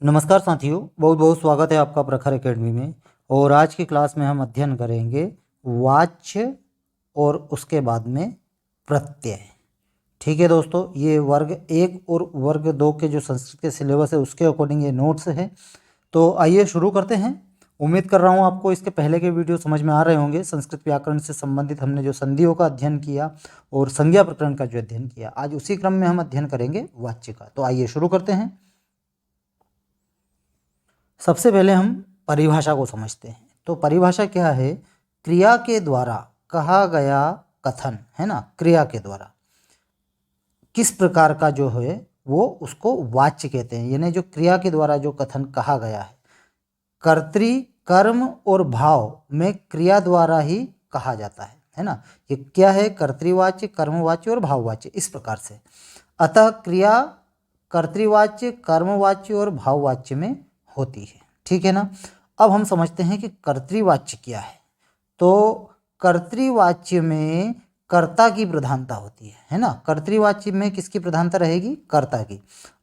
नमस्कार साथियों, बहुत बहुत स्वागत है आपका प्रखर एकेडमी में। और आज की क्लास में हम अध्ययन करेंगे वाच्य और उसके बाद में प्रत्यय। ठीक है दोस्तों, ये वर्ग 1 और वर्ग 2 के जो संस्कृत के सिलेबस है उसके अकॉर्डिंग ये नोट्स है। तो आइए शुरू करते हैं। उम्मीद कर रहा हूँ आपको इसके पहले के वीडियो समझ में आ रहे होंगे। संस्कृत व्याकरण से संबंधित हमने जो संधियों का अध्ययन किया और संज्ञा प्रकरण का जो अध्ययन किया, आज उसी क्रम में हम अध्ययन करेंगे वाच्य का। तो आइए शुरू करते हैं। सबसे पहले हम परिभाषा को समझते हैं। तो परिभाषा क्या है? क्रिया के द्वारा कहा गया कथन, है ना। क्रिया के द्वारा किस प्रकार का जो है वो उसको वाच्य कहते हैं। यानी जो क्रिया के द्वारा जो कथन कहा गया है, कर्तृ, कर्म और भाव में क्रिया द्वारा ही कहा जाता है ना। ये क्या है? कर्तृवाच्य, कर्मवाच्य और भाववाच्य, इस प्रकार से। अतः क्रिया कर्तृवाच्य, कर्मवाच्य और भाववाच्य में होती है। ठीक है ना। अब हम समझते हैं कि कर्तृवाच्य क्या है। तो कर्तृवाच्य में कर्ता की प्रधानता होती है ना। कर्तृवाच्य में किसकी प्रधानता रहेगी? कर्ता की।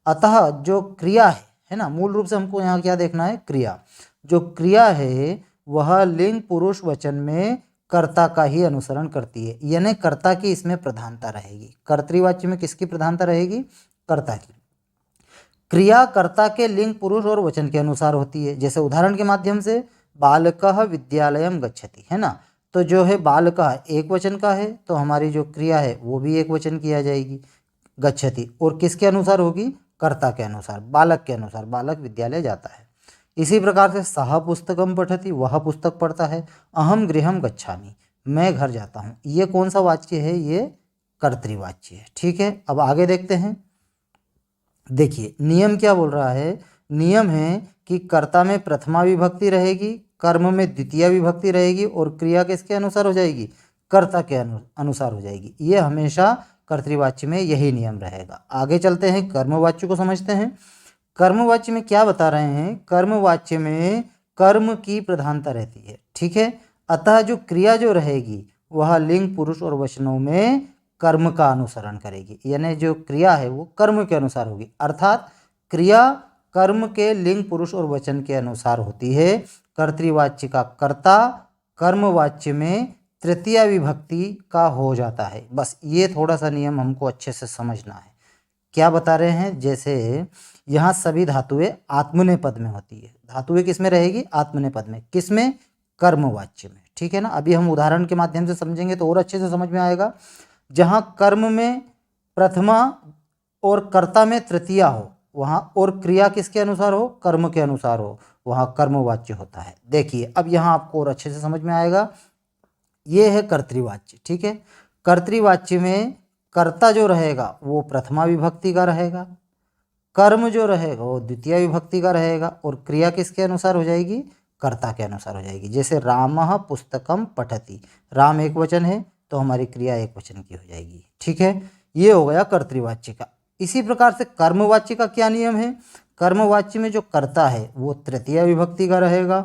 अतः जो क्रिया है ना, मूल रूप से हमको यहाँ क्या देखना है? क्रिया। जो क्रिया है वह लिंग पुरुष वचन में कर्ता का ही अनुसरण करती है, यानी कर्ता की इसमें प्रधानता रहेगी। कर्तृवाच्य में किसकी प्रधानता रहेगी? कर्ता की। क्रिया कर्ता के लिंग पुरुष और वचन के अनुसार होती है। जैसे उदाहरण के माध्यम से बालकः विद्यालयम गच्छति, है ना। तो जो है बालकः एक वचन का है, तो हमारी जो क्रिया है वो भी एक वचन किया जाएगी, गच्छति। और किसके अनुसार होगी? कर्ता के अनुसार, बालक के अनुसार। बालक विद्यालय जाता है। इसी प्रकार से सः पुस्तकम पठति, वह पुस्तक पढ़ता है। अहम गृहम गच्छामि, मैं घर जाता हूँ। ये कौन सा वाच्य है? ये कर्तृवाच्य है। ठीक है, अब आगे देखते हैं। देखिए नियम क्या बोल रहा है। नियम है कि कर्ता में प्रथमा विभक्ति रहेगी, कर्म में द्वितीय विभक्ति रहेगी और क्रिया किसके अनुसार हो जाएगी? कर्ता के अनुसार हो जाएगी। ये हमेशा कर्तृवाच्य में यही नियम रहेगा। आगे चलते हैं, कर्मवाच्य को समझते हैं। कर्मवाच्य में क्या बता रहे हैं? कर्मवाच्य में कर्म की प्रधानता रहती है। ठीक है। अतः जो क्रिया जो रहेगी वह लिंग पुरुष और वचनों में कर्म का अनुसरण करेगी, यानी जो क्रिया है वो कर्म के अनुसार होगी। अर्थात क्रिया कर्म के लिंग पुरुष और वचन के अनुसार होती है। कर्तृवाच्य का कर्ता कर्मवाच्य में तृतीय विभक्ति का हो जाता है। बस ये थोड़ा सा नियम हमको अच्छे से समझना है। क्या बता रहे हैं? जैसे यहाँ सभी धातुएं आत्मनेय पद में होती है। धातुएं किस में रहेगी? आत्मनेय पद में। किस में? कर्मवाच्य में। ठीक है ना। अभी हम उदाहरण के माध्यम से समझेंगे तो और अच्छे से समझ में आएगा। जहाँ कर्म में प्रथमा और कर्ता में तृतीया हो वहाँ, और क्रिया किसके अनुसार हो? कर्म के अनुसार हो, वहाँ कर्मवाच्य होता है। देखिए अब यहाँ आपको और अच्छे से समझ में आएगा। ये है कर्तृवाच्य। ठीक है। कर्तृवाच्य में कर्ता जो रहेगा वो प्रथमा विभक्ति का रहेगा, कर्म जो रहेगा वो द्वितीय विभक्ति का रहेगा, और क्रिया किसके अनुसार हो जाएगी? कर्ता के अनुसार हो जाएगी। जैसे रामः पुस्तकम पठति, राम एक वचन है तो हमारी क्रिया एक वचन की हो जाएगी। ठीक है, ये हो गया कर्तृवाच्य का। इसी प्रकार से कर्मवाच्य का क्या नियम है? कर्मवाच्य में जो कर्ता है वो तृतीय विभक्ति का रहेगा,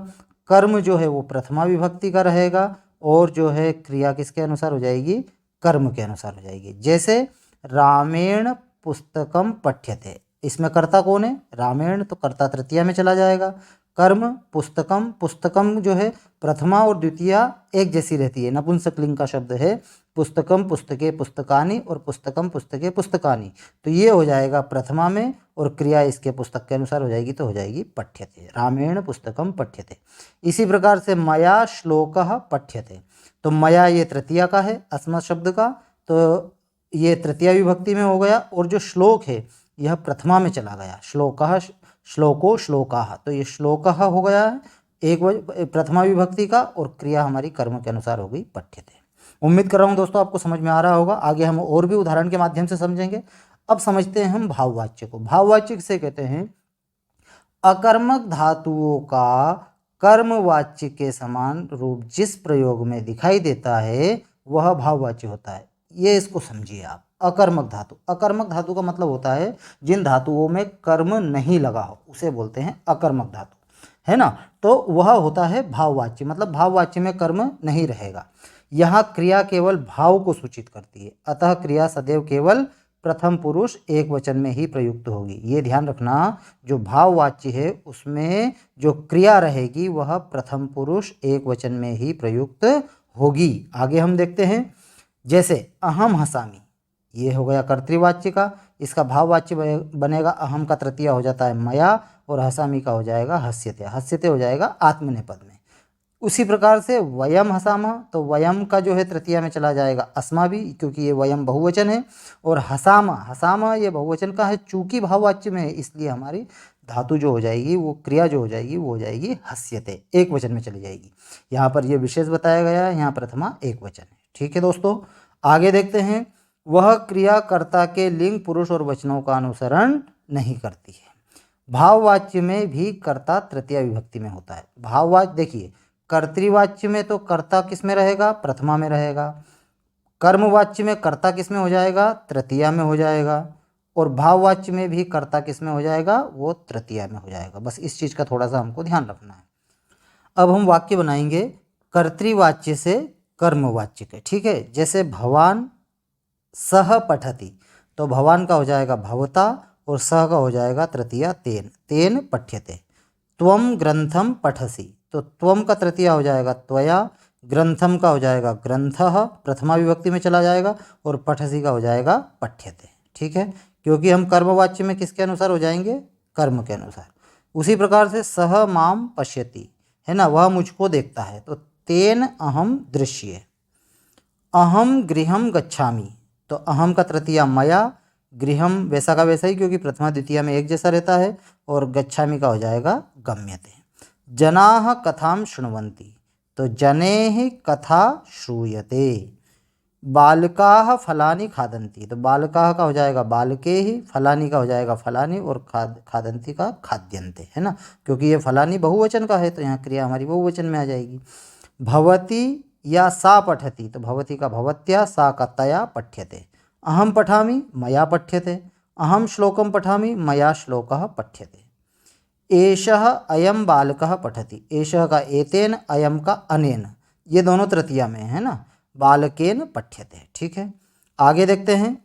कर्म जो है वो प्रथमा विभक्ति का रहेगा, और जो है क्रिया किसके अनुसार हो जाएगी? कर्म के अनुसार हो जाएगी। जैसे रामेण पुस्तकम पठ्यते, इसमें कर्ता कौन है? रामेण, तो कर्ता तृतीया में चला जाएगा। कर्म पुस्तकम, पुस्तकम जो है प्रथमा और द्वितीया एक जैसी रहती है, नपुंसकलिंग का शब्द है। पुस्तकम पुस्तके पुस्तकानि और पुस्तकम पुस्तके पुस्तकानि, तो ये हो जाएगा प्रथमा में, और क्रिया इसके पुस्तक के अनुसार हो जाएगी तो हो जाएगी पठ्यते, रामेण पुस्तकम पठ्यते। इसी प्रकार से मया श्लोकः पठ्यते, तो मया ये तृतीया का है, अस्मत् शब्द का, तो ये तृतीया विभक्ति में हो गया। और जो श्लोक है यह प्रथमा में चला गया, श्लोकः श्लोको श्लोकाः, तो ये श्लोकः हो गया है एक प्रथमा विभक्ति का, और क्रिया हमारी कर्म के अनुसार हो गई पठ्यते। उम्मीद कर रहा हूँ दोस्तों आपको समझ में आ रहा होगा। आगे हम और भी उदाहरण के माध्यम से समझेंगे। अब समझते हैं हम भाववाच्य को। भाववाच्य किसे कहते हैं? अकर्मक धातुओं का कर्मवाच्य के समान रूप जिस प्रयोग में दिखाई देता है वह भाववाच्य होता है। ये इसको समझिए आप। अकर्मक धातु, अकर्मक धातु का मतलब होता है जिन धातुओं में कर्म नहीं लगा हो उसे बोलते हैं अकर्मक धातु, है ना। तो वह होता है भाववाच्य, मतलब भाववाच्य में कर्म नहीं रहेगा। यहाँ क्रिया केवल भाव को सूचित करती है, अतः क्रिया सदैव केवल प्रथम पुरुष एक वचन में ही प्रयुक्त होगी। ये ध्यान रखना, जो भाववाच्य है उसमें जो क्रिया रहेगी वह प्रथम पुरुष एक वचन में ही प्रयुक्त होगी। आगे हम देखते हैं, जैसे अहम हसामी, ये हो गया कर्तृवाच्य का, इसका भाववाच्य बनेगा अहम का तृतीया हो जाता है मया, और हसामी का हो जाएगा हस्यते, हस्यते हो जाएगा आत्मनेपद में। उसी प्रकार से वयम हसामः, तो वयम का जो है तृतीया में चला जाएगा अस्माभि, क्योंकि ये वयम बहुवचन है। और हसामा, हसामा ये बहुवचन का है, चूंकि भाववाच्य में है इसलिए हमारी धातु जो हो जाएगी, वो क्रिया जो हो जाएगी वो हो जाएगी हस्यते, एक वचन में चली जाएगी। यहाँ पर ये विशेष बताया गया है, यहाँ प्रथमा एक वचन है। ठीक है दोस्तों, आगे देखते हैं, वह क्रिया कर्ता के लिंग पुरुष और वचनों का अनुसरण नहीं करती है। भाववाच्य में भी कर्ता तृतीया विभक्ति में होता है। भाववाच्य देखिए, कर्तृवाच्य में तो कर्ता किस में रहेगा, प्रथमा में रहेगा। कर्मवाच्य में कर्ता किस में हो जाएगा, तृतीया में हो जाएगा। और भाववाच्य में भी कर्ता किस में हो जाएगा, वो तृतीया में हो जाएगा। बस इस चीज़ का थोड़ा सा हमको ध्यान रखना है। अब हम वाक्य बनाएंगे कर्तृवाच्य से कर्मवाच्य के। ठीक है, जैसे भवान सह पठति, तो भवान का हो जाएगा भवता और सह का हो जाएगा तृतीया तेन, तेन पठ्यते। त्वम ग्रंथम पठसि, तो त्वम का तृतीया हो जाएगा त्वया, ग्रंथम का हो जाएगा ग्रंथः, प्रथमा विभक्ति में चला जाएगा, और पठसि का हो जाएगा पठ्यते। ठीक है, क्योंकि हम कर्मवाच्य में किसके अनुसार हो जाएंगे, कर्म के अनुसार। उसी प्रकार से सह माम पश्यति, है ना, वह मुझको देखता है, तो तेन अहम दृश्ये। अहम गृहम गच्छामि, तो अहम का तृतीया मया, गृहम वैसा का वैसा ही क्योंकि प्रथमा द्वितीया में एक जैसा रहता है, और गच्छामि का हो जाएगा गम्यते। जनाः कथां शृण्वन्ति, तो जनेः कथा श्रूयते। बालकाः फलानि खादन्ति, तो बालकाः का हो जाएगा बालकेः, फलानि का हो जाएगा फलानि, और खादन्ति का खाद्यन्ते, है ना, क्योंकि ये फलानि बहुवचन का है तो यहाँ क्रिया हमारी बहुवचन में आ जाएगी। भवती या सा पठति, तो भवती का भवत्या, सा का तया पठ्यते। अहम पठामि मया पठ्यते, अहम श्लोकम पठामि मया श्लोकः पठ्यते। एषः अयम बालकः पठति, एषः का एतेन, अयम का अनेन, ये दोनों तृतीया में है ना, बालकेन पठ्यते। ठीक है, आगे देखते हैं।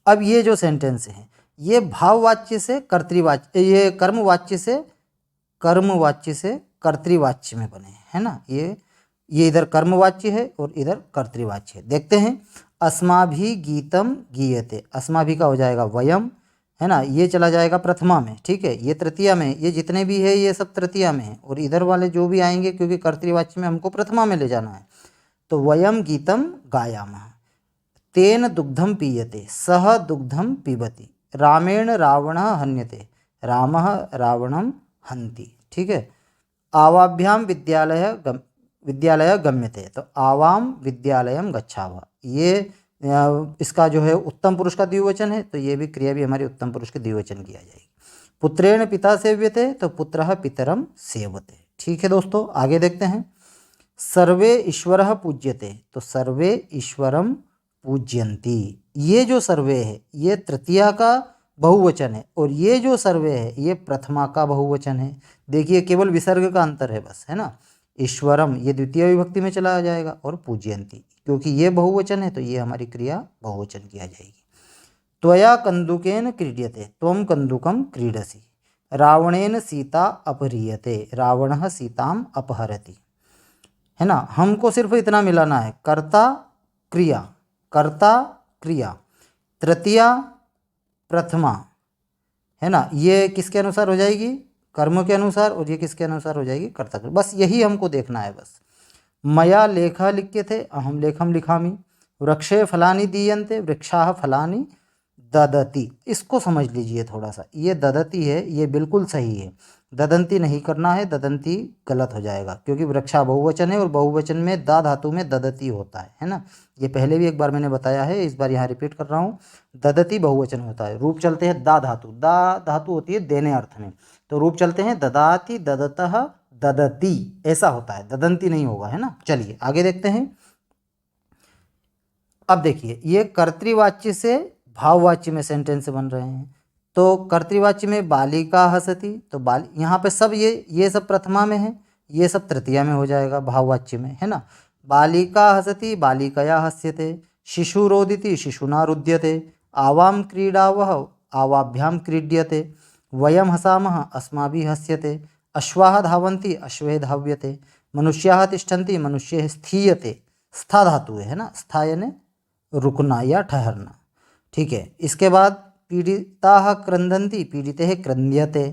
अब ये जो सेंटेंस है ये भाववाच्य से कर्तृवाच्य, ये कर्मवाच्य से कर्तृवाच्य में बने हैं, है ना। ये इधर कर्मवाच्य है और इधर कर्तृवाच्य है। देखते हैं, अस्माभि गीतम गीयते, अस्माभि का हो जाएगा वयम, है ना, ये चला जाएगा प्रथमा में। ठीक है, ये तृतीया में, ये जितने भी है ये सब तृतीया में है, और इधर वाले जो भी आएंगे क्योंकि कर्तृवाच्य में हमको प्रथमा में ले जाना है, तो वयम गीतम गायामः। तेन दुग्धम पीयते, सह दुग्धम पीबति। रामेण रावणः हन्यते, रामः रावणं हन्ति। ठीक है, आवाभ्याम विद्यालय गम्यते, तो आवाम विद्यालयम गच्छावः, ये इसका जो है उत्तम पुरुष का द्विवचन है, तो ये भी क्रिया भी हमारी उत्तम पुरुष के द्विवचन की आ जाएगी। पुत्रेण पिता सेव्यते, तो पुत्रः पितरम सेवते। ठीक है दोस्तों, आगे देखते हैं। सर्वे ईश्वरः पूज्यते, तो सर्वे ईश्वरम पूज्यन्ति। ये जो सर्वे है ये तृतीया का बहुवचन है, और ये जो सर्वे है ये प्रथमा का बहुवचन है। देखिए, केवल विसर्ग का अंतर है बस, है ना। ईश्वरम ये द्वितीय विभक्ति में चला जाएगा, और पूज्यन्ति क्योंकि ये बहुवचन है तो ये हमारी क्रिया बहुवचन की आ जाएगी। त्वया कंदुकेन क्रीड्यते, त्वम कंदुकम क्रीडसि। रावणेन सीता अपह्रियते, रावणः सीताम अपहरति, है ना। हमको सिर्फ इतना मिलाना है, कर्ता क्रिया, तृतीया प्रथमा, है ना, ये किसके अनुसार हो जाएगी, कर्म के अनुसार, और ये किसके अनुसार हो जाएगी, कर्ता। बस यही हमको देखना है बस। मया लेखः लिख्यते, अहम लेखम लिखामि। वृक्षे फलानि दीयन्ते, वृक्षाः फलानि ददति। इसको समझ लीजिए थोड़ा सा, ये ददति है ये बिल्कुल सही है, ददंती नहीं करना है, ददंती गलत हो जाएगा क्योंकि वृक्षा बहुवचन है, और बहुवचन में दा धातु में ददति होता है ना। ये पहले भी एक बार मैंने बताया है, इस बार यहाँ रिपीट कर रहा हूँ। ददति बहुवचन होता है, रूप चलते हैं दा धातु होती है देने अर्थ में, तो रूप चलते हैं ददाति, ददतः, ददति, ऐसा होता है, ददंती नहीं होगा, है ना। चलिए आगे देखते हैं। अब देखिए, ये कर्तृवाच्य से भाववाच्य में सेंटेंस बन रहे हैं। तो कर्तृवाच्य में बालिका हसति, तो यहाँ पे सब ये सब प्रथमा में है, ये सब तृतीया में हो जाएगा भाववाच्य में, है ना। बालिका हसति बालिकया हस्यते, शिशु रोदिति शिशुना रुद्यते, आवां क्रीडावः आवाभ्यां क्रीड्यते, वयं हसामः अस्माभिः हस्यते, अश्वाः धावन्ति अश्वैः धाव्यते, मनुष्याः तिष्ठन्ति मनुष्यैः स्थीयते। स्था धातु है ना, स्था यानी रुकना या ठहरना। ठीक है, इसके बाद पीड़िताः क्रन्दन्ति पीडितैः क्रन्द्यते,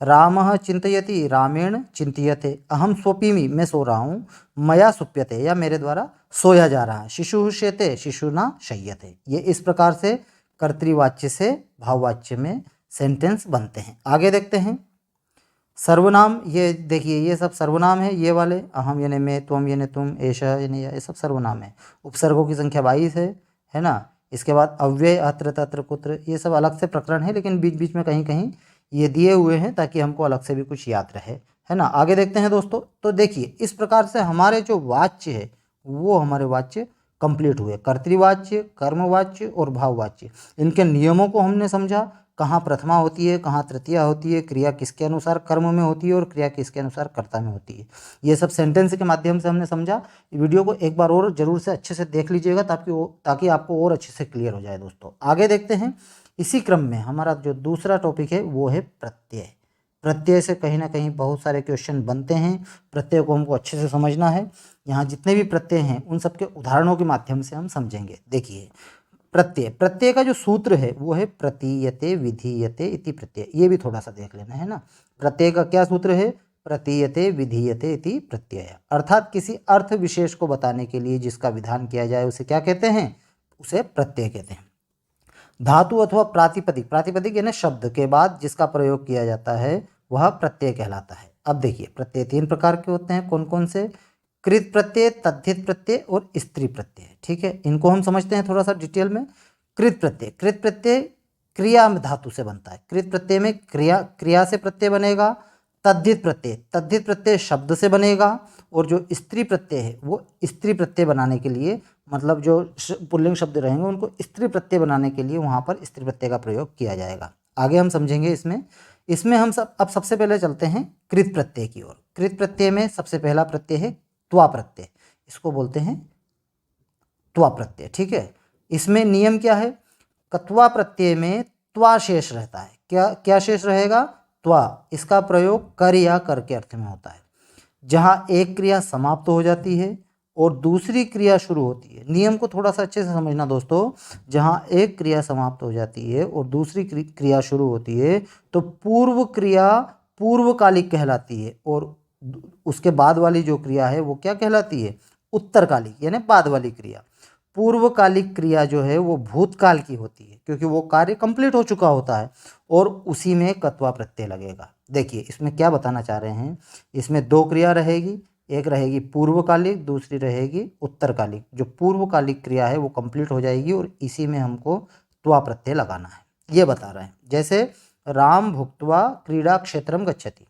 रामः चिंतयति रामेण चिंत्यते, अहम स्वपिमि मैं सो रहा हूँ, मया सुप्यते या मेरे द्वारा सोया जा रहा है, शिशुः शेते शिशुना शय्यते। ये इस प्रकार से कर्तृवाच्य से भाववाच्य में सेंटेंस बनते हैं। आगे देखते हैं सर्वनाम। ये देखिए ये सब सर्वनाम है, ये वाले अहम यानी मैं, त्वम यानी तुम, एषः यानी ये सब सर्वनाम है। उपसर्गों की संख्या 22 है ना। इसके बाद अव्यय अत्र तत्र कुत्र, ये सब अलग से प्रकरण है, लेकिन बीच बीच में कहीं कहीं ये दिए हुए हैं ताकि हमको अलग से भी कुछ याद रहे, है ना। आगे देखते हैं दोस्तों। तो देखिए इस प्रकार से हमारे जो वाच्य है वो हमारे वाच्य कंप्लीट हुए। कर्तृवाच्य, कर्मवाच्य और भाववाच्य, इनके नियमों को हमने समझा, कहाँ प्रथमा होती है, कहाँ तृतीया होती है, क्रिया किसके अनुसार कर्म में होती है और क्रिया किसके अनुसार कर्ता में होती है। ये सब सेंटेंस के माध्यम से हमने समझा। वीडियो को एक बार और जरूर से अच्छे से देख लीजिएगा ताकि आपको और अच्छे से क्लियर हो जाए दोस्तों। आगे देखते हैं। इसी क्रम में हमारा जो दूसरा टॉपिक है वो है प्रत्यय। प्रत्यय से कहीं ना कहीं बहुत सारे क्वेश्चन बनते हैं। प्रत्यय को हमको अच्छे से समझना है। यहाँ जितने भी प्रत्यय हैं उन सबके उदाहरणों के माध्यम से हम समझेंगे। देखिए प्रत्यय का जो सूत्र है वो है प्रतीयते विधीयते इति प्रत्यय। ये भी थोड़ा सा देख लेना है ना। प्रत्यय का क्या सूत्र है? प्रतीयते विधीयते इति प्रत्यय। अर्थात किसी अर्थ विशेष को बताने के लिए जिसका विधान किया जाए उसे क्या कहते हैं? उसे प्रत्यय कहते हैं। धातु अथवा प्रातिपदिक, प्रातिपदिक यानी शब्द के बाद जिसका प्रयोग किया जाता है वह प्रत्यय कहलाता है। अब देखिए प्रत्यय 3 प्रकार के होते हैं। कौन कौन से? कृत प्रत्यय, तद्धित प्रत्यय और स्त्री प्रत्यय। ठीक है, इनको हम समझते हैं थोड़ा सा डिटेल में। कृत प्रत्यय, कृत प्रत्यय क्रिया में धातु से बनता है। कृत प्रत्यय में क्रिया से प्रत्यय बनेगा। तद्धित प्रत्यय शब्द से बनेगा। और जो स्त्री प्रत्यय है वो स्त्री प्रत्यय बनाने के लिए, मतलब जो पुल्लिंग शब्द रहेंगे उनको स्त्री प्रत्यय बनाने के लिए वहाँ पर स्त्री प्रत्यय का प्रयोग किया जाएगा। आगे हम समझेंगे इसमें हम अब सबसे पहले चलते हैं कृत प्रत्यय की ओर। कृत प्रत्यय में सबसे पहला प्रत्यय है त्वा प्रत्यय। इसको बोलते हैं त्वा प्रत्यय। ठीक है, इसमें नियम क्या है? कत्वा प्रत्यय में त्वा शेष रहता है। क्या शेष रहेगा? त्वा। इसका प्रयोग कर या कर के अर्थ में होता है। जहां एक क्रिया समाप्त हो जाती है और दूसरी क्रिया शुरू होती है। नियम को थोड़ा सा अच्छे से समझना दोस्तों। जहां एक क्रिया समाप्त हो जाती है और दूसरी क्रिया शुरू होती है तो पूर्व क्रिया पूर्वकालिक कहलाती है और उसके बाद वाली जो क्रिया है वो क्या कहलाती है? उत्तरकालिक, यानी बाद वाली क्रिया। पूर्वकालिक क्रिया जो है वो भूतकाल की होती है क्योंकि वो कार्य कंप्लीट हो चुका होता है और उसी में कत्वा प्रत्यय लगेगा। देखिए इसमें क्या बताना चाह रहे हैं। इसमें 2 क्रिया रहेगी, एक रहेगी पूर्वकालिक, दूसरी रहेगी उत्तरकालिक। जो पूर्वकालिक क्रिया है वो कंप्लीट हो जाएगी और इसी में हमको त्वा प्रत्यय लगाना है, ये बता रहे हैं। जैसे राम भुक्त्वा क्रीडा क्षेत्रम गच्छति,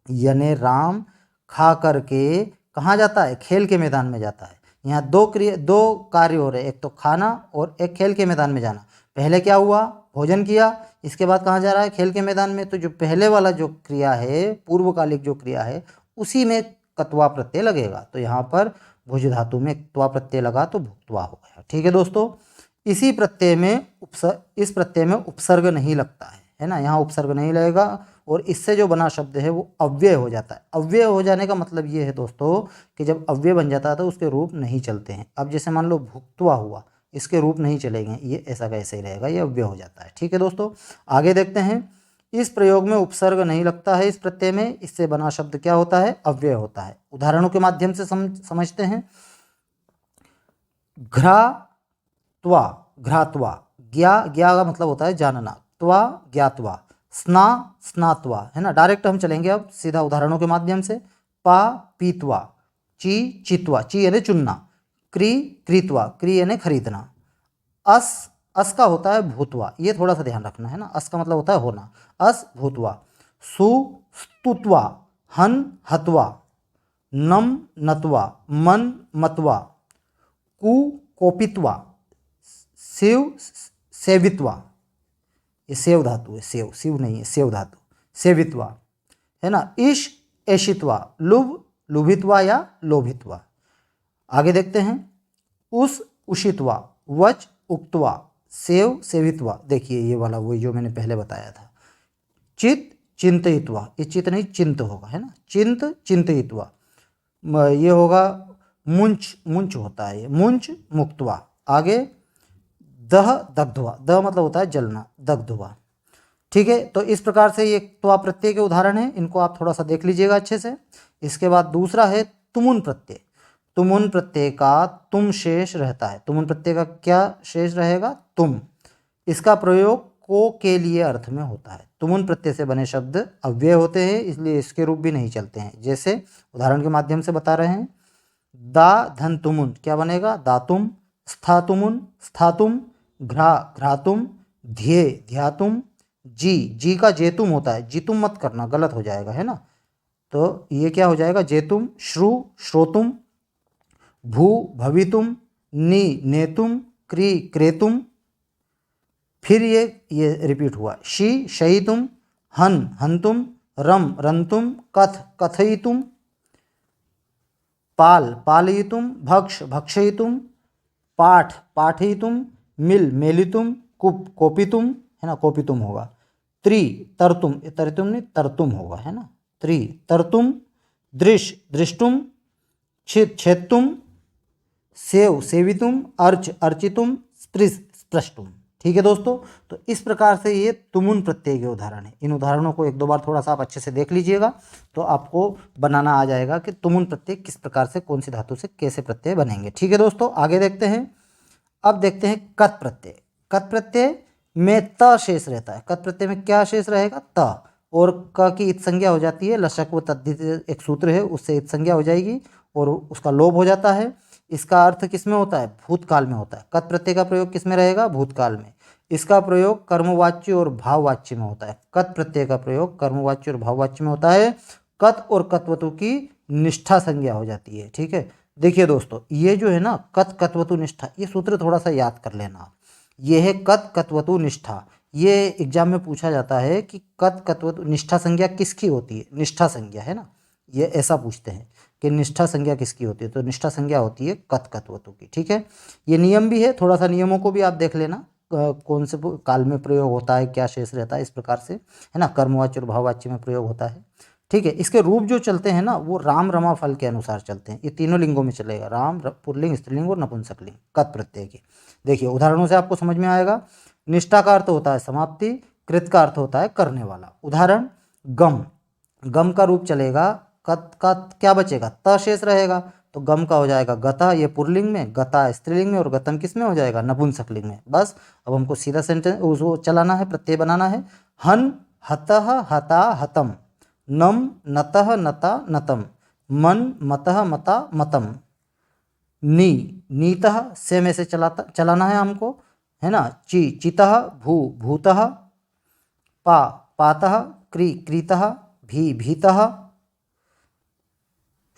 यानी राम खा करके कहाँ जाता है? खेल के मैदान में जाता है। यहाँ 2 कार्य हो रहे हैं, एक तो खाना और एक खेल के मैदान में जाना। पहले क्या हुआ? भोजन किया, इसके बाद कहाँ जा रहा है? खेल के मैदान में। तो जो पहले वाला जो क्रिया है, पूर्वकालिक जो क्रिया है, उसी में कत्वा प्रत्यय लगेगा। तो यहाँ पर भुज धातु में त्वा प्रत्यय लगा तो भुक्त्वा हो गया। ठीक है दोस्तों, इस प्रत्यय में उपसर्ग नहीं लगता है ना। यहाँ उपसर्ग नहीं लगेगा और इससे जो बना शब्द है वो अव्यय हो जाता है। अव्यय हो जाने का मतलब ये है दोस्तों कि जब अव्यय बन जाता है तो उसके रूप नहीं चलते हैं। अब जैसे मान लो भुक्त्वा हुआ, इसके रूप नहीं चलेंगे, ये ऐसा का ऐसे ही रहेगा, ये अव्यय हो जाता है। ठीक है दोस्तों, आगे देखते हैं। इस प्रयोग में उपसर्ग नहीं लगता है इस प्रत्यय में, इससे बना शब्द क्या होता है? अव्यय होता है। उदाहरणों के माध्यम से समझते हैं। घ्रात्वा, घ्रात्वा, ज्ञा का मतलब होता है जानना, त्वा ज्ञात्वा, स्ना स्नात्वा, है ना। डायरेक्ट हम चलेंगे अब सीधा उदाहरणों के माध्यम से। पा पीत्वा, ची चित्वा, ची यानी चुनना, क्री क्रीत्वा, क्री यानी खरीदना। अस का होता है भूतवा, ये थोड़ा सा ध्यान रखना है ना। अस का मतलब होता है होना, अस भूतवा। सु स्तुत्वा, हन हत्वा, नम नत्वा, मन मतवा, कु कोपित्वा, शिव सेवित्वा, ये सेव धातु है, शिव नहीं है, सेव धातु, सेवित्वा, है ना। ईश ऐशित्वा, लुभ लुभित्वा या लोभित्वा। आगे देखते हैं। उस उषित्वा, वच उक्त्वा, सेव सेवित्वा, देखिए ये वाला वही जो मैंने पहले बताया था। चित चिंतयित्वा, ये चित नहीं चिंत होगा, है ना, चिंत चिंतयित्वा। ये होगा मुंच, मुंच होता है ये, मुंच मुक्त्वा। आगे दह दग्ध्वा, दह मतलब होता है जलना, दग्ध्वा। ठीक है, तो इस प्रकार से ये त्वा प्रत्यय के उदाहरण हैं, इनको आप थोड़ा सा देख लीजिएगा अच्छे से। इसके बाद दूसरा है तुमुन प्रत्यय। तुमुन प्रत्यय का तुम शेष रहता है। तुमुन प्रत्यय का क्या शेष रहेगा? तुम। इसका प्रयोग को के लिए अर्थ में होता है। तुमुन प्रत्यय से बने शब्द अव्यय होते हैं, इसलिए इसके रूप भी नहीं चलते हैं। जैसे उदाहरण के माध्यम से बता रहे हैं, दा धन तुमुन क्या बनेगा? दातुम। स्थातुमुन स्थातुम। घ्रा घ्रातुम। ध्येय ध्यातुम। जी, जी का जेतुम होता है, जीतुम मत करना, गलत हो जाएगा, है ना। तो ये क्या हो जाएगा? जेतुम। श्रु श्रोतुम। भू भवितुम। नी नेतुम। क्री क्रेतुम। फिर ये रिपीट हुआ, शी शयितुम। हन हंतुम। रम रंतुम। कथ कथयितुम। पाल पालयितुम। भक्ष भक्षयितुम। पाठ पाठयितुम। मिल मेलितुम। कुप कोपितुम, है ना, कोपितुम होगा। त्रि तरतुम, तरतुम नहीं तरतुम होगा, है ना, त्रि तरतुम। दृश दृष्टुम। छित छेत्तुम। सेव सेवितुम। अर्च अर्चितुम। स्पृश स्पृष्टुम। ठीक है दोस्तों, तो इस प्रकार से ये तुमुन प्रत्यय के उदाहरण है। इन उदाहरणों को एक दो बार थोड़ा सा आप अच्छे से देख लीजिएगा, तो आपको बनाना आ जाएगा कि तुमुन प्रत्यय किस प्रकार से, कौन सी धातु से कैसे प्रत्यय बनेंगे। ठीक है दोस्तों, आगे देखते हैं। अब देखते हैं कत प्रत्यय। कत प्रत्यय में त शेष रहता है। कत प्रत्यय में क्या शेष रहेगा? त। और क की इत संज्ञा हो जाती है, लशक व तद्धित एक सूत्र है, उससे इत संज्ञा हो जाएगी और उसका लोप हो जाता है। इसका अर्थ किस में होता है? भूतकाल में होता है। कत प्रत्यय का प्रयोग किस में रहेगा? भूतकाल में। इसका प्रयोग कर्मवाच्य और भाववाच्य में होता है। कत प्रत्यय का प्रयोग कर्मवाच्य और भाववाच्य में होता है। कत और कत्वतु की निष्ठा संज्ञा हो जाती है। ठीक है, देखिए दोस्तों, ये जो है ना कत कत्वतु निष्ठा, ये सूत्र थोड़ा सा याद कर लेना। ये है कत कत्वतु निष्ठा। ये एग्जाम में पूछा जाता है कि कत कत्वतु निष्ठा संज्ञा किसकी होती है? निष्ठा संज्ञा, है ना, ये ऐसा पूछते हैं कि निष्ठा संज्ञा किसकी होती है, तो निष्ठा संज्ञा होती है कत कत्वतु की। ठीक है, ये नियम भी है, थोड़ा सा नियमों को भी आप देख लेना, कौन से काल में प्रयोग होता है, क्या शेष रहता है, इस प्रकार से, है ना, कर्मवाच्य और भाववाच्य में प्रयोग होता है। ठीक है, इसके रूप जो चलते हैं ना, वो राम रमा फल के अनुसार चलते हैं। ये तीनों लिंगों में चलेगा, राम पुल्लिंग स्त्रीलिंग और नपुंसकलिंग, कत प्रत्यय के। देखिए उदाहरणों से आपको समझ में आएगा। निष्ठा का अर्थ होता है समाप्ति, कृत का अर्थ होता है करने वाला। उदाहरण गम, गम का रूप चलेगा, कत का क्या बचेगा? त शेष रहेगा, तो गम का हो जाएगा गता, ये पुल्लिंग में, गता स्त्रीलिंग में और गतम किस में हो जाएगा? नपुंसकलिंग में। बस अब हमको सीधा सेंटेंस उसको चलाना है, प्रत्यय बनाना है। हन हतः हता हतम। नम नतः नता नतम। मन मतः मता मतम। नी नीतः से में से चलाना है हमको, है ना। ची चितः भू भूतः। पा पातः। क्री क्रीतः। भी भीतः।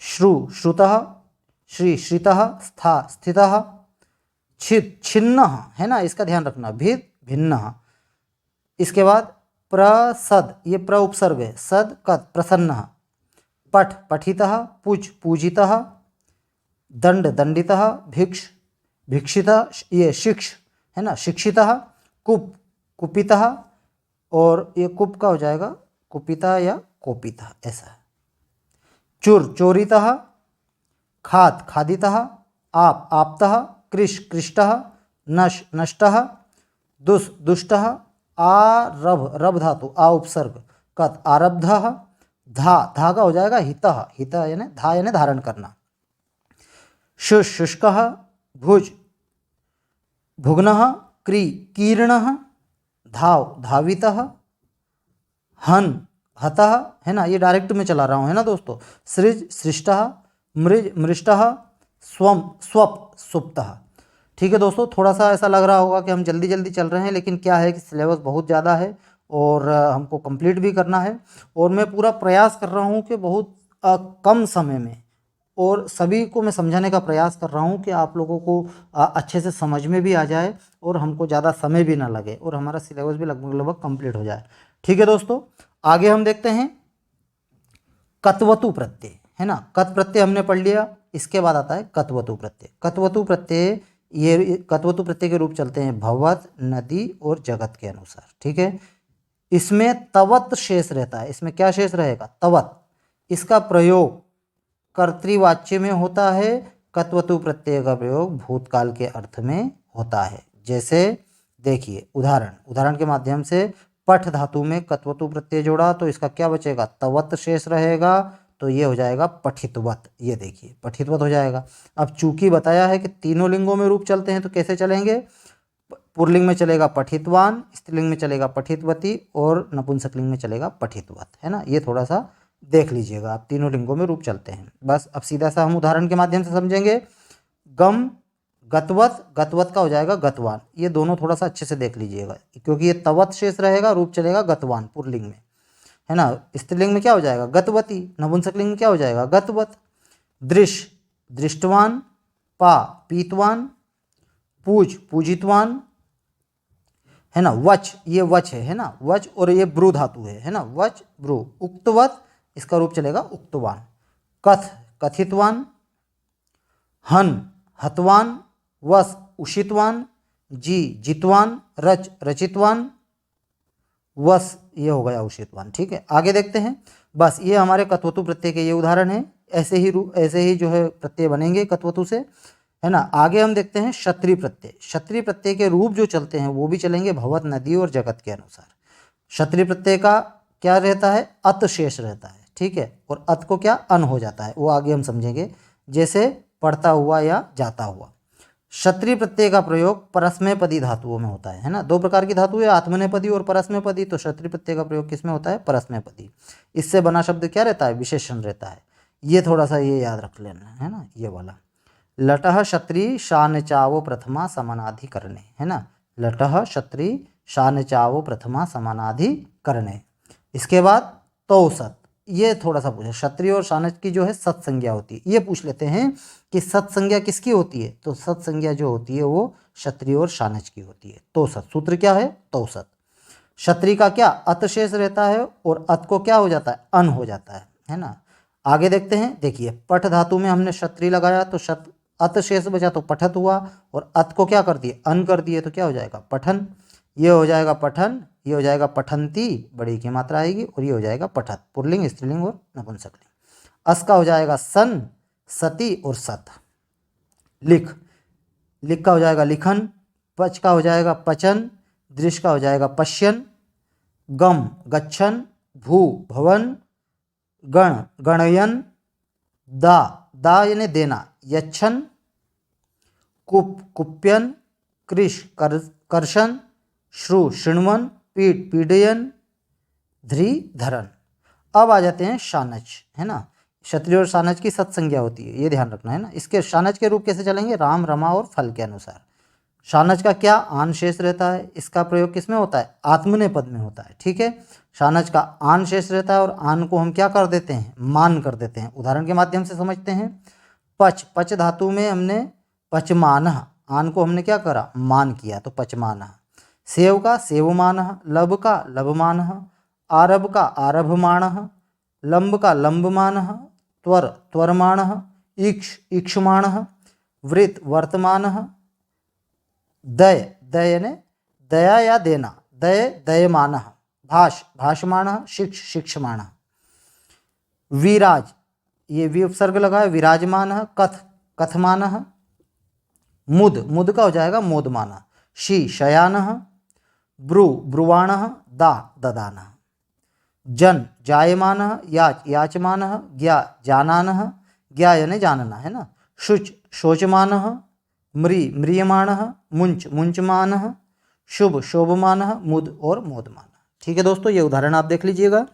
श्रु श्रुतः। श्री श्रितः। स्था स्थितः। छित छिन्नः, है ना, इसका ध्यान रखना, भित भिन्नः। इसके बाद प्रसद, ये प्र उपसर्ग है, सद कत प्रसन्नः। पठ पठितः। पुच पूजितः। दंड दंडितः। भिक्ष भिक्षितः, ये शिक्ष, है ना, शिक्षितः। कुप कुपितः, और ये कुप का हो जाएगा कुपिता या कोपिता, ऐसा है। चुर चोरितः। खाद खादितः। आप आप्तः। कृश कृष्टः। नश नष्टः। दुष दुष्टः। आरभ रभ धातु आ उपसर्ग, कत आरब्धः। धा धागा हो जाएगा हितः, हित यानी धा यानी धारण करना। शुष शुष्कः। भुज भुग्नः। क्री कीर्णः। धाव धावितः। हन हतः, है ना, ये डायरेक्ट में चला रहा हूँ, है ना दोस्तों। सृज सृष्टः। मृज मृष्टः। स्वम स्वप सुप्तः। ठीक है दोस्तों, थोड़ा सा ऐसा लग रहा होगा कि हम जल्दी जल्दी चल रहे हैं, लेकिन क्या है कि सिलेबस बहुत ज़्यादा है और हमको कंप्लीट भी करना है। और मैं पूरा प्रयास कर रहा हूँ कि बहुत कम समय में और सभी को मैं समझाने का प्रयास कर रहा हूँ कि आप लोगों को अच्छे से समझ में भी आ जाए और हमको ज़्यादा समय भी ना लगे और हमारा सिलेबस भी लगभग लगभग कंप्लीट हो जाए। ठीक है दोस्तों, आगे हम देखते हैं कत्वतु प्रत्यय, है ना। कत प्रत्यय हमने पढ़ लिया, इसके बाद आता है कत्वतु प्रत्यय। कत्वतु प्रत्यय ये कत्वतु प्रत्यय के रूप चलते हैं भवत, नदी और जगत के अनुसार, ठीक है। इसमें तवत शेष रहता है, इसमें क्या शेष रहेगा, तवत। इसका प्रयोग कर्तृवाच्य में होता है, कत्वतु प्रत्यय का प्रयोग भूतकाल के अर्थ में होता है। जैसे देखिए उदाहरण के माध्यम से, पठ धातु में कत्वतु प्रत्यय जोड़ा तो इसका क्या बचेगा, तवत शेष रहेगा, तो ये हो जाएगा पठितवत। ये देखिए पठितवत हो जाएगा। अब चूंकि बताया है कि तीनों लिंगों में रूप चलते हैं तो कैसे चलेंगे, पुल्लिंग में चलेगा पठितवान, स्त्रीलिंग में चलेगा पठितवती और नपुंसकलिंग में चलेगा पठितवत, है ना। ये थोड़ा सा देख लीजिएगा, आप तीनों लिंगों में रूप चलते हैं। बस अब सीधा सा हम उदाहरण के माध्यम से समझेंगे। गम गतवत, गतवत का हो जाएगा गतवान। ये दोनों थोड़ा सा अच्छे से देख लीजिएगा, क्योंकि ये तवत शेष रहेगा, रूप चलेगा गतवान पुल्लिंग में, है ना। स्त्रीलिंग में क्या हो जाएगा, गतवती। नपुंसकलिंग में क्या हो जाएगा, गतवत। दृश दृष्टवान, पा पीतवान, पूज पूजितवान, है ना। वच ये वच है ना, वच, और ये ब्रू धातु है ना, वच ब्रू। उक्तवत, इसका रूप चलेगा उक्तवान। कथ कथितवान, हन हतवान, वस उषितवान, जी जितवान, रच रचितवान, वस ये हो गया उषितवान, ठीक है। आगे देखते हैं। बस ये हमारे कत्वतु प्रत्यय के ये उदाहरण है। ऐसे ही जो है प्रत्यय बनेंगे कत्वतु से, है ना। आगे हम देखते हैं क्षत्रिय प्रत्यय। क्षत्रिय प्रत्यय के रूप जो चलते हैं वो भी चलेंगे भवत, नदी और जगत के अनुसार। क्षत्रिय प्रत्यय का क्या रहता है, अत शेष रहता है, ठीक है। और अत को क्या, अन हो जाता है, वो आगे हम समझेंगे, जैसे पढ़ता हुआ या जाता हुआ। क्षत्रिय प्रत्यय का प्रयोग परस्मैपदी धातुओं में होता है ना। दो प्रकार की धातु है, आत्मनेपदी और परस्मैपदी। तो क्षत्रिय प्रत्यय का प्रयोग किस में होता है, परस्मैपदी। इससे बना शब्द क्या रहता है, विशेषण रहता है। ये थोड़ा सा ये याद रख लेना, है ना, ये वाला। लटह क्षत्रिय शान चावो प्रथमा समानाधिकरणे, है ना। लटह क्षत्रिय शान चावो प्रथमा समानाधिकरणे। इसके बाद तौसत, ये थोड़ा सा पूछा, क्षत्रिय और शानच की जो है सत्संज्ञा होती है। ये पूछ लेते हैं कि सत्संज्ञा किसकी होती है, तो सत्संज्ञा जो होती है वो क्षत्रिय और शानच की होती है। तौसत सूत्र क्या है, तौसत। क्षत्रिय का क्या, अत शेष रहता है और अत को क्या हो जाता है, अन हो जाता है ना। आगे देखते हैं। देखिए पठ धातु में हमने क्षत्रिय लगाया तो अत शेष बचा तो पठत हुआ, और अत को क्या कर दिए, अन कर दिए, तो क्या हो जाएगा, पठन। ये हो जाएगा पठन, ये हो जाएगा पठंती, बड़ी की मात्रा आएगी, और ये हो जाएगा पठत, पुल्लिंग, स्त्रीलिंग और नपुंसकलिंग। अस का हो जाएगा सन, सती और सत। लिख, लिख का हो जाएगा लिखन। पच का हो जाएगा पचन। दृश्य का हो जाएगा पश्यन। गम गच्छन। भू भवन। गण गणयन। दा दा यानी देना, यच्छन। कुप कुप्यन। कृष कर्षण। श्रु शृण्वन। पीठ पीडयन। ध्री धरन। अब आ जाते हैं शानच, है ना। क्षत्रिय और शानच की सत्संज्ञा होती है, ये ध्यान रखना है ना। इसके शानच के रूप कैसे चलेंगे, राम रमा और फल के अनुसार। शानच का क्या, आन शेष रहता है। इसका प्रयोग किस में होता है, आत्मनेपद में होता है, ठीक है। शानच का आन शेष रहता है, और आन को हम क्या कर देते हैं, मान कर देते हैं। उदाहरण के माध्यम से समझते हैं। पच, पच धातु में हमने पचमानः, आन को हमने क्या करा, मान किया, तो पचमानः। सेव का सेवमानः। लब का लभमानः। आरभ का आरभमाणः। लंब का लंबमानः। त्वर त्वरमाणः। ईक्ष ईक्षमाणः। वृत वर्तमानः। दय दय यानी दया या देना, दय दयमानः। भाष भाषमाणः। शिक्ष शिक्षमाणः। विराज, ये वि उपसर्ग लगा है, विराजमानः। कथ कथमानः। मुद, मुद का हो जाएगा मोदमानः। शी शयानः। ब्रू ब्रुवाणः। दा ददानः। जन जायमानः। याच याचमानः। ज्ञा जानानः। ज्ञा यानी जानना, है ना। शुच शोचमानः। म्री म्रियमाणः। मुंच मुंचमानः। शुभ शोभमानः। मुद और मोदमानः। ठीक है दोस्तों, ये उदाहरण आप देख लीजिएगा।